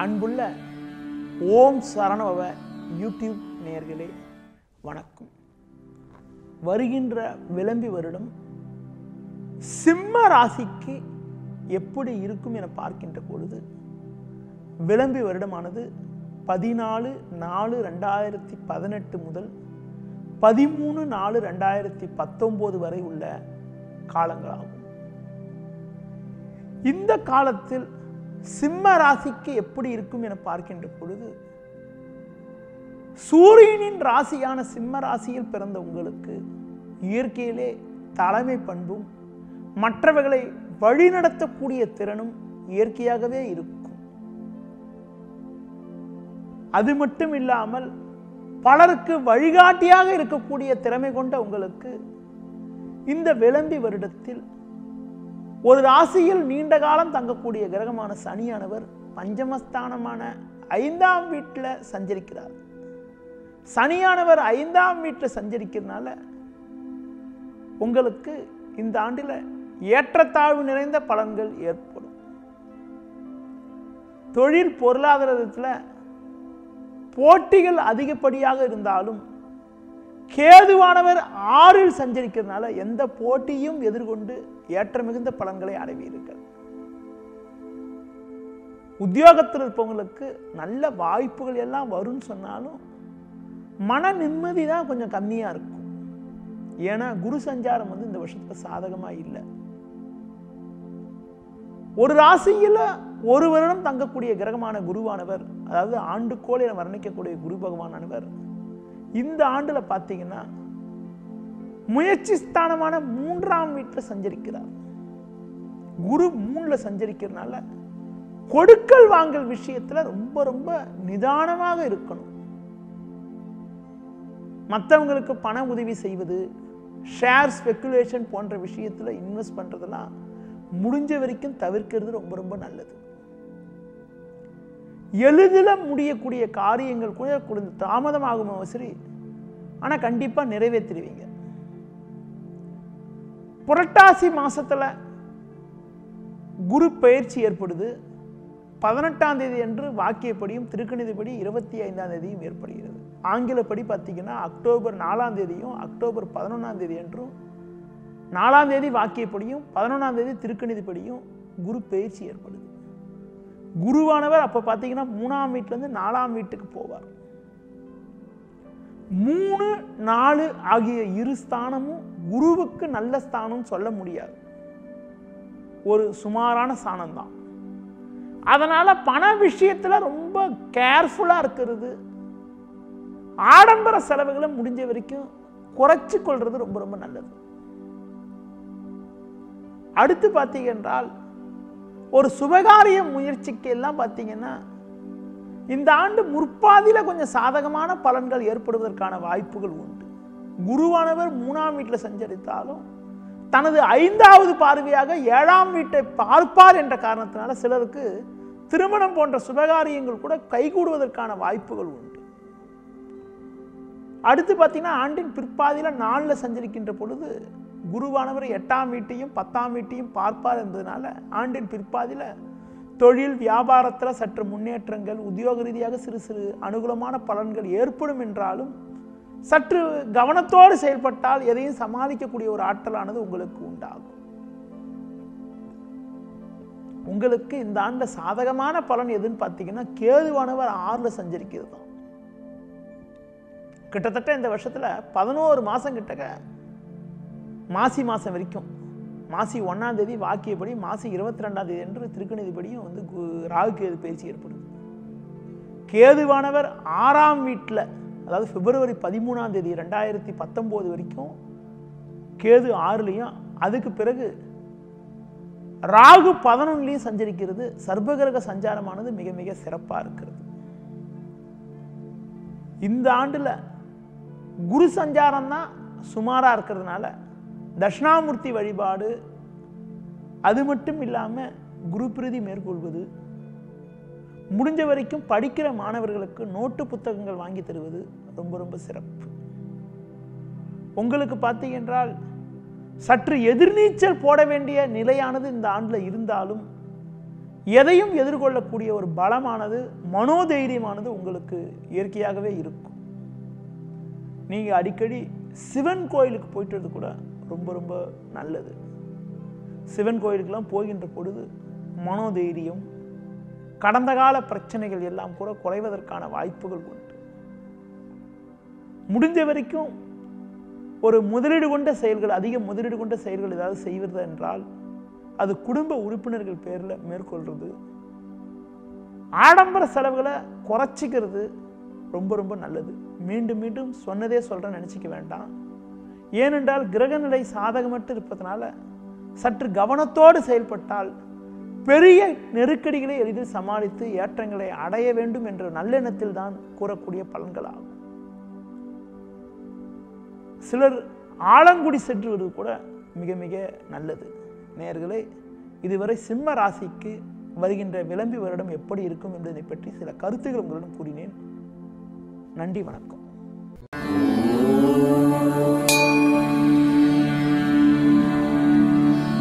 அன்புள்ள ஓம் சரணபவ யூடியூப் நேயர்களே வணக்கம். வருகின்ற விளம்பி வருடம் சிம்ம ராசிக்கு எப்படி இருக்கும் என பார்க்கின்ற பொழுது, விளம்பி வருடமானது 14/4/2018 முதல் 13/4/2019 வரை உள்ள காலங்களாகும். இந்த காலத்தில் சிம்ம ராசிக்கு எப்படி இருக்கும் என பார்க்கின்ற பொழுது, சூரியனின் ராசியான சிம்ம ராசியில் பிறந்த உங்களுக்கு இயற்கையிலே தலைமை பண்பும் மற்றவர்களை வழிநடத்தக்கூடிய திறனும் இயற்கையாகவே இருக்கும். அது மட்டும் இல்லாமல் பலருக்கு வழிகாட்டியாக இருக்கக்கூடிய திறமை கொண்ட உங்களுக்கு இந்த விளம்பி வருடத்தில் ஒரு ராசியில் நீண்ட காலம் தங்கக்கூடிய கிரகமான சனியானவர் பஞ்சமஸ்தானமான 5ஆம் வீட்டில் சஞ்சரிக்கிறார். சனியானவர் 5ஆம் வீட்டில் சஞ்சரிக்கிறதுனால உங்களுக்கு இந்த ஆண்டில் ஏற்றத்தாழ்வு நிறைந்த பலன்கள் ஏற்படும். தொழில் பொருளாதாரத்தில் போட்டிகள் அதிகப்படியாக இருந்தாலும் கேதுவானவர் 6இல் சஞ்சரிக்கிறதுனால எந்த போட்டியும் எதிர்கொண்டு ஏற்ற மிகுந்த பலன்களை அடைவீர்கள். உத்தியோகத்தில் இருப்பவங்களுக்கு நல்ல வாய்ப்புகள் எல்லாம் வரும்னு சொன்னாலும் மன நிம்மதி தான் கொஞ்சம் கம்மியா இருக்கும். ஏன்னா குரு சஞ்சாரம் இந்த வருஷத்துல சாதகமா இல்லை. ஒரு ராசியில ஒரு வருடம் தங்கக்கூடிய கிரகமான குருவானவர், அதாவது ஆண்டுக்கோள் என வர்ணிக்கக்கூடிய குரு பகவானவர் இந்த ஆண்டுல பார்த்தீங்கன்னா முயற்சி ஸ்தானமான 3ஆம் வீட்டில் சஞ்சரிக்கிறார். குரு 3ல சஞ்சரிக்கிறதுனால கொடுக்கல் வாங்கல் விஷயத்துல ரொம்ப ரொம்ப நிதானமாக இருக்கணும். மற்றவங்களுக்கு பண உதவி செய்வது, ஷேர் ஸ்பெகுலேஷன் போன்ற விஷயத்துல இன்வெஸ்ட் பண்றதெல்லாம் முடிஞ்ச வரைக்கும் தவிர்க்கிறது ரொம்ப ரொம்ப நல்லது. எளிதில் முடியக்கூடிய காரியங்கள் கூட கொஞ்சம் தாமதமாகும் சரி, ஆனா கண்டிப்பா நிறைவேற்றிடுவீங்க. புரட்டாசி மாசத்துல குரு பயிற்சி ஏற்படுது. 18ஆம் தேதி அன்று வாக்கியப்படியும் திருக்கணிதப்படி 25ஆம் தேதியும் ஏற்படுகிறது. ஆங்கிலப்படி பார்த்தீங்கன்னா அக்டோபர் 4ஆம் தேதியும் அக்டோபர் 11ஆம் தேதி என்றும் 4ஆம் தேதி வாக்கியப்படியும் 11ஆம் தேதி திருக்கணிதப்படியும் குரு பயிற்சி ஏற்படுது. குருவானவர் அப்ப பார்த்தீங்கன்னா 3ஆம் வீட்டுல இருந்து 4ஆம் வீட்டுக்கு போவார். 3, 4 ஆகிய இரு ஸ்தானமும் குருவுக்கு நல்ல ஸ்தானம் சொல்ல முடியாது, ஒரு சுமாரான ஸ்தானம் தான். அதனால பண விஷயத்துல ரொம்ப கேர்ஃபுல்லா இருக்கிறது, ஆடம்பர செலவுகளை முடிஞ்ச வரைக்கும் குறைச்சு கொள்றது ரொம்ப ரொம்ப நல்லது. அடுத்து பார்த்தீங்க என்றால் ஒரு சுபகாரிய முயற்சிக்கு எல்லாம் பார்த்தீங்கன்னா இந்த ஆண்டு முற்பாதியில கொஞ்சம் சாதகமான பலன்கள் ஏற்படுவதற்கான வாய்ப்புகள் உண்டு. குருவானவர் 3ஆம் வீட்டில் சஞ்சரித்தாலும் தனது 5வது பார்வையாக 7ஆம் வீட்டை பார்ப்பார் என்ற காரணத்தினால சிலருக்கு திருமணம் போன்ற சுபகாரியங்கள் கூட கைகூடுவதற்கான வாய்ப்புகள் உண்டு. அடுத்து பார்த்தீங்கன்னா ஆண்டின் பிற்பாதியில 4ல சஞ்சரிக்கின்ற பொழுது குருவானவர் 8ஆம் வீட்டையும் 10ஆம் வீட்டையும் பார்ப்பார் என்பதனால ஆண்டின் பிற்பாதியில தொழில் வியாபாரத்தில் சற்று முன்னேற்றங்கள், உத்தியோக ரீதியாக சிறு சிறு அனுகூலமான பலன்கள் ஏற்படும் என்றாலும் சற்று கவனத்தோடு செயல்பட்டால் எதையும் சமாளிக்கக்கூடிய ஒரு ஆற்றலானது உங்களுக்கு உண்டாகும். உங்களுக்கு இந்த ஆண்டு சாதகமான பலன் எதுன்னு பார்த்தீங்கன்னா கேதுவானவர் 6ல சஞ்சரிக்கிறது தான். கிட்டத்தட்ட இந்த வருஷத்துல 11 மாசம் கிட்டக்க மாசி மாசம் வரைக்கும், மாசி 1ஆம் தேதி வாக்கியப்படி மாசி 22ஆம் தேதி என்று திருக்கணிதப்படியும் ராகு கேது பயிற்சி ஏற்படுது. கேதுவானவர் 6ஆம் வீட்டில், அதாவது பிப்ரவரி 13ஆம் தேதி 2019 வரைக்கும் கேது 6லையும், அதுக்கு பிறகு ராகு 11லையும் சஞ்சரிக்கிறது. சர்பகிரக சஞ்சாரமானது மிக மிக சிறப்பாக இருக்கிறது. இந்த ஆண்டுல குரு சஞ்சாரம் தான் சுமாரா இருக்கிறதுனால தட்சிணாமூர்த்தி வழிபாடு, அது மட்டும் இல்லாம குரு பிரீதி மேற்கொள்வது, முடிஞ்ச வரைக்கும் படிக்கிற மாணவர்களுக்கு நோட்டு புத்தகங்கள் வாங்கி தருவது ரொம்ப ரொம்ப சிறப்பு. உங்களுக்கு பார்த்தீங்க என்றால் சற்று எதிர்நீச்சல் போட வேண்டிய நிலையானது இந்த ஆண்டில் இருந்தாலும் எதையும் எதிர்கொள்ளக்கூடிய ஒரு பலமானது, மனோதைரியமானது உங்களுக்கு இயற்கையாகவே இருக்கும். நீங்க அடிக்கடி சிவன் கோயிலுக்கு போயிட்டு கூட ரொம்ப ரொம்ப நல்லது. சிவன் கோயிலுக்கெல்லாம் போகின்ற பொழுது மனோதைரியம், கடந்த கால பிரச்சனைகள் எல்லாம் கூட குறைவதற்கான வாய்ப்புகள் உண்டு. முடிஞ்ச வரைக்கும் ஒரு முதலீடு கொண்ட செயல்கள், அதிக முதலீடு கொண்ட செயல்கள் ஏதாவது செய்வது என்றால் அது குடும்ப உறுப்பினர்கள் பேரில் மேற்கொள்றது, ஆடம்பர செலவுகளை குறைச்சிக்கிறது ரொம்ப ரொம்ப நல்லது. மீண்டும் மீண்டும் சொன்னதே சொல்றேன்னு நினைச்சிக்க வேண்டாம். ஏனென்றால் கிரகநிலை சாதகமற்று இருப்பதனால சற்று கவனத்தோடு செயல்பட்டால் பெரிய நெருக்கடிகளை எளிதில் சமாளித்து ஏற்றங்களை அடைய வேண்டும் என்ற நல்லெண்ணத்தில் தான் கூறக்கூடிய பலன்களாகும். சிலர் ஆலங்குடி சென்று வருவது கூட மிக மிக நல்லது. நேயர்களே, இதுவரை சிம்ம ராசிக்கு வருகின்ற விளம்பி வருடம் எப்படி இருக்கும் என்பதை பற்றி சில கருத்துக்கள் உங்களிடம் கூறினேன். நன்றி, வணக்கம்.